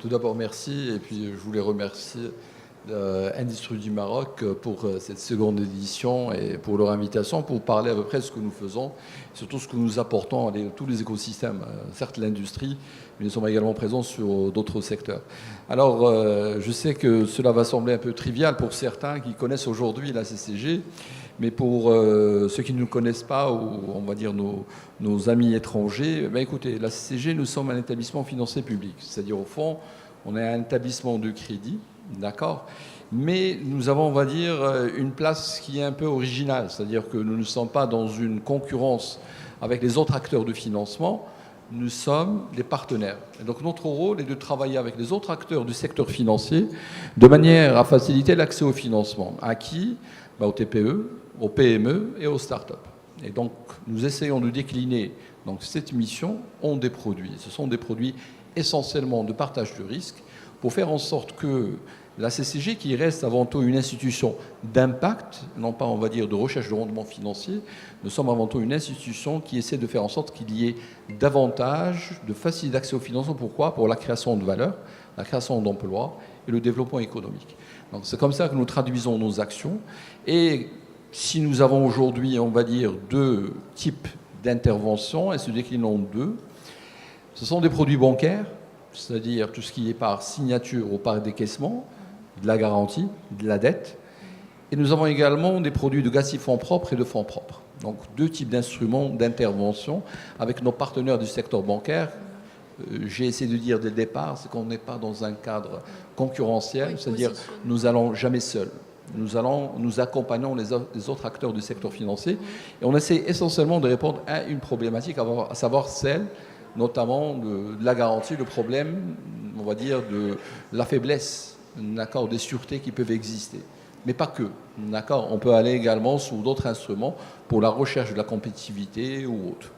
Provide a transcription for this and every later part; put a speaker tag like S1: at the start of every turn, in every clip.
S1: Tout d'abord, merci. Et puis, je voulais remercier Industrie du Maroc pour cette seconde édition et pour leur invitation pour parler à peu près de ce que nous faisons, surtout ce que nous apportons à tous les écosystèmes. Certes, l'industrie, mais nous sommes également présents sur d'autres secteurs. Alors, je sais que cela va sembler un peu trivial pour certains qui connaissent aujourd'hui la CCG, mais pour ceux qui ne nous connaissent pas, ou on va dire nos amis étrangers, ben écoutez, la CCG, nous sommes un établissement financier public. C'est-à-dire, au fond, on est un établissement de crédit, d'accord ? Mais nous avons, on va dire, une place qui est un peu originale. C'est-à-dire que nous ne sommes pas dans une concurrence avec les autres acteurs de financement. Nous sommes des partenaires. Et donc notre rôle est de travailler avec les autres acteurs du secteur financier de manière à faciliter l'accès au financement. À qui ? Aux TPE, aux PME et aux startups. Et donc nous essayons de décliner donc, cette mission en des produits. Ce sont des produits essentiellement de partage de risque pour faire en sorte que la CCG, qui reste avant tout une institution d'impact, non pas, on va dire, de recherche de rendement financier, nous sommes avant tout une institution qui essaie de faire en sorte qu'il y ait davantage de facilité d'accès au financement. Pourquoi ? Pour la création de valeur, la création d'emplois et le développement économique. Donc c'est comme ça que nous traduisons nos actions. Et si nous avons aujourd'hui, on va dire, deux types d'interventions, elles se déclinent en deux. Ce sont des produits bancaires, c'est-à-dire tout ce qui est par signature ou par décaissement, de la garantie, de la dette. Et nous avons également des produits de GACI fonds propres et de fonds propres. Donc deux types d'instruments d'intervention avec nos partenaires du secteur bancaire. J'ai essayé de dire dès le départ, c'est qu'on n'est pas dans un cadre concurrentiel, c'est-à-dire nous n'allons jamais seuls. Nous accompagnons les autres acteurs du secteur financier et on essaie essentiellement de répondre à une problématique, à savoir celle notamment de la garantie, le problème, on va dire, de la faiblesse, d'accord, des sûretés qui peuvent exister. Mais pas que, d'accord. On peut aller également sur d'autres instruments pour la recherche de la compétitivité ou autre.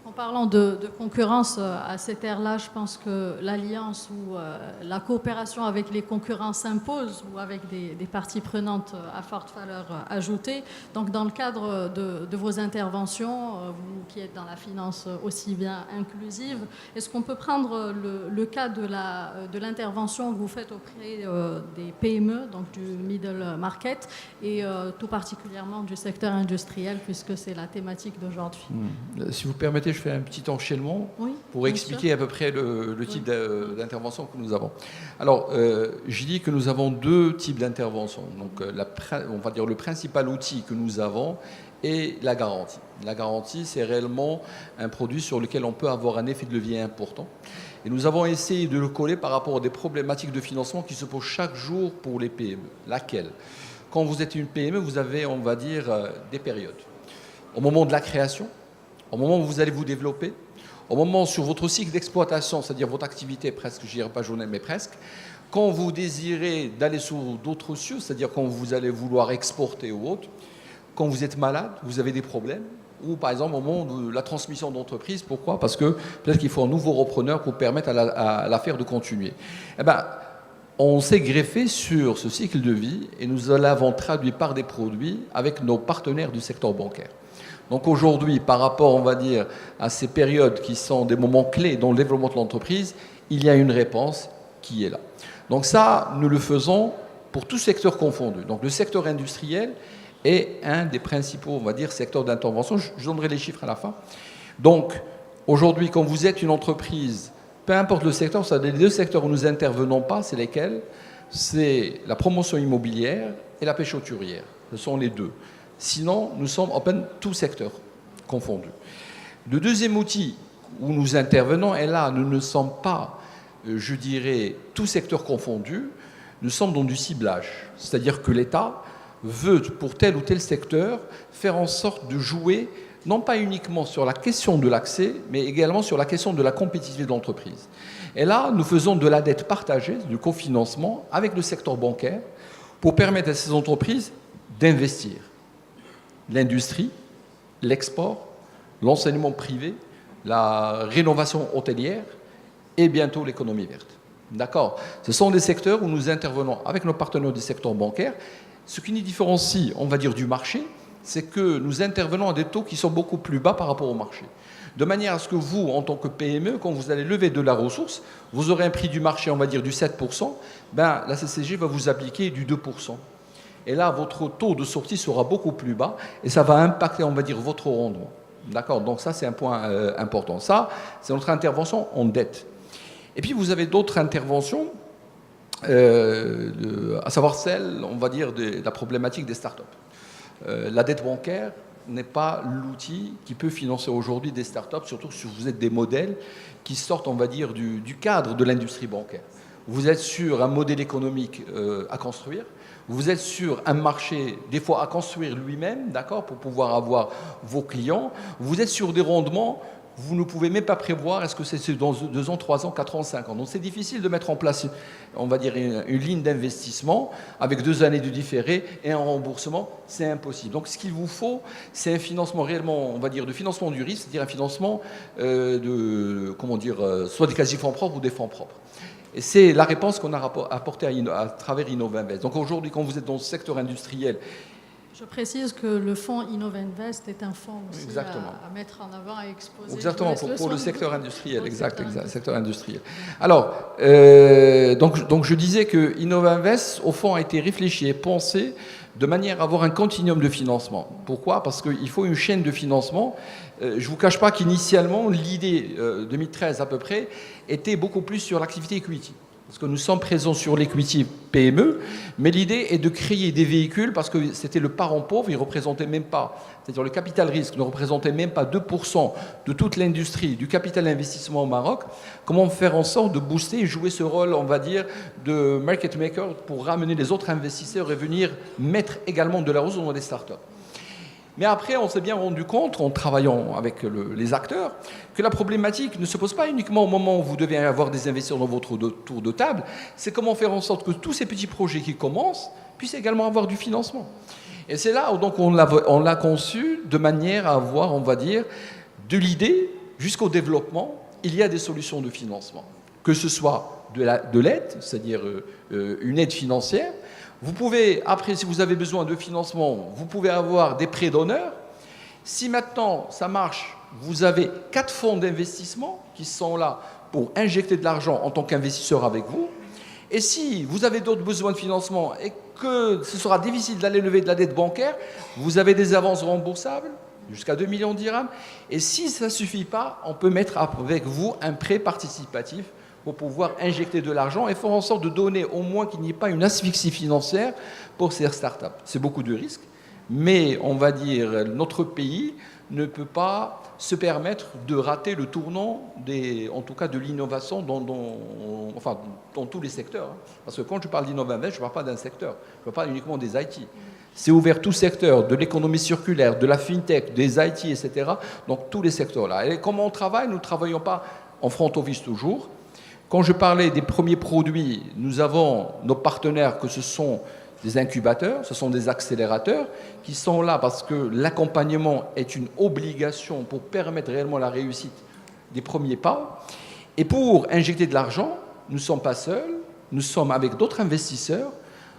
S2: En parlant de concurrence, à cette ère-là, je pense que l'alliance ou la coopération avec les concurrents s'impose ou avec des parties prenantes à forte valeur ajoutée. Donc, dans le cadre de vos interventions, vous qui êtes dans la finance aussi bien inclusive, est-ce qu'on peut prendre le cas de l'intervention que vous faites auprès des PME, donc du middle market, et tout particulièrement du secteur industriel, puisque c'est la thématique d'aujourd'hui.
S1: Si vous permettez, je fais un petit enchaînement pour expliquer à peu près le type d'intervention que nous avons. Alors, je dis que nous avons deux types d'intervention. Donc, on va dire le principal outil que nous avons est la garantie. La garantie, c'est réellement un produit sur lequel on peut avoir un effet de levier important. Et nous avons essayé de le coller par rapport à des problématiques de financement qui se posent chaque jour pour les PME. Laquelle ? Quand vous êtes une PME, vous avez, on va dire, des périodes. Au moment de la création, au moment où vous allez vous développer, au moment sur votre cycle d'exploitation, c'est-à-dire votre activité presque, je dirais pas journée, mais presque, quand vous désirez d'aller sur d'autres cieux, c'est-à-dire quand vous allez vouloir exporter ou autre, quand vous êtes malade, vous avez des problèmes, ou par exemple au moment de la transmission d'entreprise. Pourquoi ? Parce que peut-être qu'il faut un nouveau repreneur pour permettre à l'affaire de continuer. Eh bien, on s'est greffé sur ce cycle de vie et nous l'avons traduit par des produits avec nos partenaires du secteur bancaire. Donc aujourd'hui, par rapport, on va dire, à ces périodes qui sont des moments clés dans le développement de l'entreprise, il y a une réponse qui est là. Donc ça, nous le faisons pour tout secteur confondu. Donc le secteur industriel est un des principaux, on va dire, secteurs d'intervention. Je donnerai les chiffres à la fin. Donc aujourd'hui, quand vous êtes une entreprise, peu importe le secteur, ça, les deux secteurs où nous intervenons pas, c'est lesquels ? C'est la promotion immobilière et la pêche hauturière. Ce sont les deux. Sinon, nous sommes open tout secteur confondu. Le deuxième outil où nous intervenons, et là, nous ne sommes pas, je dirais, tout secteur confondu, nous sommes dans du ciblage. C'est-à-dire que l'État veut, pour tel ou tel secteur, faire en sorte de jouer, non pas uniquement sur la question de l'accès, mais également sur la question de la compétitivité de l'entreprise. Et là, nous faisons de la dette partagée, du cofinancement, avec le secteur bancaire, pour permettre à ces entreprises d'investir. L'industrie, l'export, l'enseignement privé, la rénovation hôtelière et bientôt l'économie verte. D'accord ? Ce sont des secteurs où nous intervenons avec nos partenaires du secteur bancaire. Ce qui nous différencie, on va dire, du marché, c'est que nous intervenons à des taux qui sont beaucoup plus bas par rapport au marché. De manière à ce que vous, en tant que PME, quand vous allez lever de la ressource, vous aurez un prix du marché, on va dire, du 7%, ben, la CCG va vous appliquer du 2%. Et là, votre taux de sortie sera beaucoup plus bas et ça va impacter, on va dire, votre rendement. D'accord? Donc ça, c'est un point important. Ça, c'est notre intervention en dette. Et puis, vous avez d'autres interventions, à savoir celle, on va dire, de la problématique des startups. La dette bancaire n'est pas l'outil qui peut financer aujourd'hui des startups, surtout si vous êtes des modèles qui sortent, on va dire, du cadre de l'industrie bancaire. Vous êtes sur un modèle économique à construire, vous êtes sur un marché, des fois à construire lui-même, d'accord, pour pouvoir avoir vos clients, vous êtes sur des rendements, vous ne pouvez même pas prévoir est-ce que c'est dans 2 ans, 3 ans, 4 ans, 5 ans. Donc c'est difficile de mettre en place, on va dire, une ligne d'investissement avec 2 années de différé et un remboursement, c'est impossible. Donc ce qu'il vous faut, c'est un financement réellement, on va dire, de financement du risque, c'est-à-dire un financement soit des quasi-fonds propres ou des fonds propres. Et c'est la réponse qu'on a apportée à travers Innovinvest. Donc aujourd'hui, quand vous êtes dans le secteur industriel,
S2: je précise que le fonds Innovinvest est un fonds aussi à mettre en avant, à exposer.
S1: Exactement, pour le secteur industriel, exact, secteur industriel. Alors, donc je disais que Innovinvest, au fond, a été réfléchi et pensé de manière à avoir un continuum de financement. Pourquoi? Parce qu'il faut une chaîne de financement. Je ne vous cache pas qu'initialement, l'idée, 2013 à peu près, était beaucoup plus sur l'activité equity. Parce que nous sommes présents sur l'equity PME, mais l'idée est de créer des véhicules parce que c'était le parent pauvre, il ne représentait même pas, c'est-à-dire le capital risque ne représentait même pas 2% de toute l'industrie, du capital investissement au Maroc. Comment faire en sorte de booster et jouer ce rôle, on va dire, de market maker pour ramener les autres investisseurs et venir mettre également de la ressource dans des startups. Mais après, on s'est bien rendu compte, en travaillant avec les acteurs, que la problématique ne se pose pas uniquement au moment où vous devez avoir des investisseurs dans votre tour de table, c'est comment faire en sorte que tous ces petits projets qui commencent puissent également avoir du financement. Et c'est là où donc on l'a conçu de manière à avoir, on va dire, de l'idée jusqu'au développement, il y a des solutions de financement. Que ce soit de l'aide, c'est-à-dire une aide financière. Vous pouvez, après, si vous avez besoin de financement, vous pouvez avoir des prêts d'honneur. Si maintenant ça marche, vous avez 4 fonds d'investissement qui sont là pour injecter de l'argent en tant qu'investisseur avec vous. Et si vous avez d'autres besoins de financement et que ce sera difficile d'aller lever de la dette bancaire, vous avez des avances remboursables jusqu'à 2 millions de dirhams. Et si ça ne suffit pas, on peut mettre avec vous un prêt participatif pour pouvoir injecter de l'argent et faire en sorte de donner au moins qu'il n'y ait pas une asphyxie financière pour ces startups. C'est beaucoup de risques, mais on va dire notre pays ne peut pas se permettre de rater le tournant, en tout cas de l'innovation dans tous les secteurs. Parce que quand je parle d'Innovinvest, je ne parle pas d'un secteur, je ne parle pas uniquement des IT. C'est ouvert tout secteur, de l'économie circulaire, de la fintech, des IT, etc. Donc tous les secteurs-là. Et comment on travaille? Nous ne travaillons pas en front office toujours. Quand je parlais des premiers produits, nous avons nos partenaires que ce sont des incubateurs, ce sont des accélérateurs qui sont là parce que l'accompagnement est une obligation pour permettre réellement la réussite des premiers pas. Et pour injecter de l'argent, nous ne sommes pas seuls, nous sommes avec d'autres investisseurs,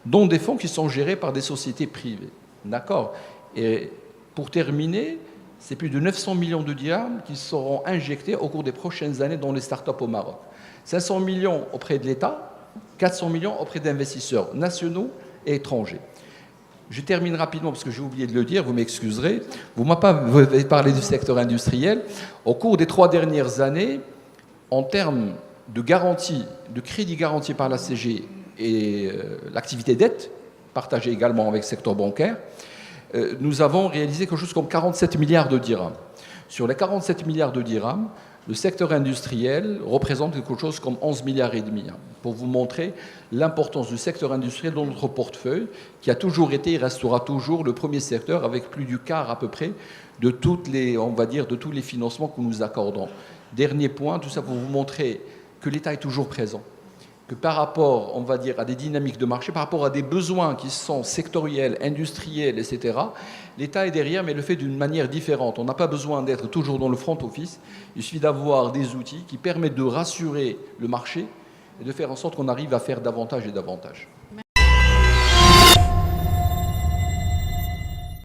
S1: dont des fonds qui sont gérés par des sociétés privées. D'accord? Et pour terminer, c'est plus de 900 millions de dirhams qui seront injectés au cours des prochaines années dans les startups au Maroc. 500 millions auprès de l'État, 400 millions auprès d'investisseurs nationaux et étrangers. Je termine rapidement parce que j'ai oublié de le dire, vous m'excuserez. Vous m'avez parlé du secteur industriel. Au cours des 3 dernières années, en termes de garantie, de crédit garanti par la CG et l'activité dette, partagée également avec le secteur bancaire, nous avons réalisé quelque chose comme 47 milliards de dirhams. Sur les 47 milliards de dirhams, le secteur industriel représente quelque chose comme 11 milliards et demi, pour vous montrer l'importance du secteur industriel dans notre portefeuille, qui a toujours été et restera toujours le premier secteur avec plus du quart à peu près de tous les financements que nous accordons. Dernier point, tout ça pour vous montrer que l'État est toujours présent. Que par rapport, on va dire, à des dynamiques de marché, par rapport à des besoins qui sont sectoriels, industriels, etc., l'État est derrière, mais le fait d'une manière différente. On n'a pas besoin d'être toujours dans le front office. Il suffit d'avoir des outils qui permettent de rassurer le marché et de faire en sorte qu'on arrive à faire davantage et davantage.